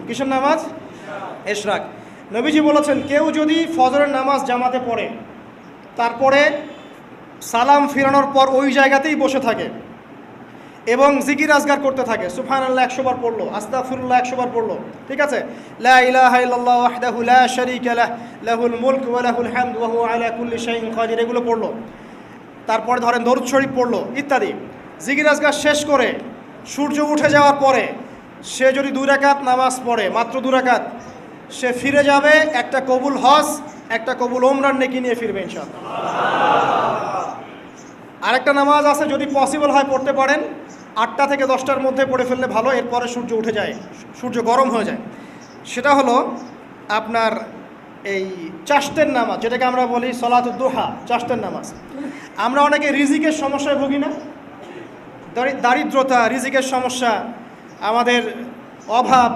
কিসের নামাজ? ইশরাক। নবীজি বলেছেন কেউ যদি ফজরের নামাজ জামাতে পড়ে তারপরে সালাম ফিরানোর পর ওই জায়গাতেই বসে থাকে এবং জিকির আজগার করতে থাকে, সুবহানাল্লাহ 100 বার পড়লো, আস্তাগফিরুল্লাহ 100 বার পড়লো, ঠিক আছে, লা ইলাহা ইল্লাল্লাহ ওয়াহদাহু লা শারীকা লাহ লাহুল মুলক ওয়া লাহুল হামদ ওয়া হুয়া আলা কুল্লি শাইইন কাদির, এগুলো পড়লো, তারপরে ধরেন দরুদ শরীফ পড়লো ইত্যাদি, জিকির আজগার শেষ করে সূর্য উঠে যাওয়ার পরে সে যদি 2 রাকাত নামাজ পড়ে, মাত্র 2 রাকাত, সে ফিরে যাবে একটা কবুল হজ, একটা কবুল ওমরার নেকি নিয়ে ফিরবে ইনশাআল্লাহ। আরেকটা নামাজ আছে, যদি পসিবল হয় পড়তে পারেন, 8টা থেকে 10টার মধ্যে পড়ে ফেললে ভালো, এরপরে সূর্য উঠে যায়, সূর্য গরম হয়ে যায়। সেটা হলো আপনার এই চাষ্টের নামাজ, যেটাকে আমরা বলি সলাতুদ দুহা, চাষ্টের নামাজ। আমরা অনেকে রিজিকের সমস্যায় ভুগি না, দারিদ্রতা, রিজিকের সমস্যা, আমাদের অভাব,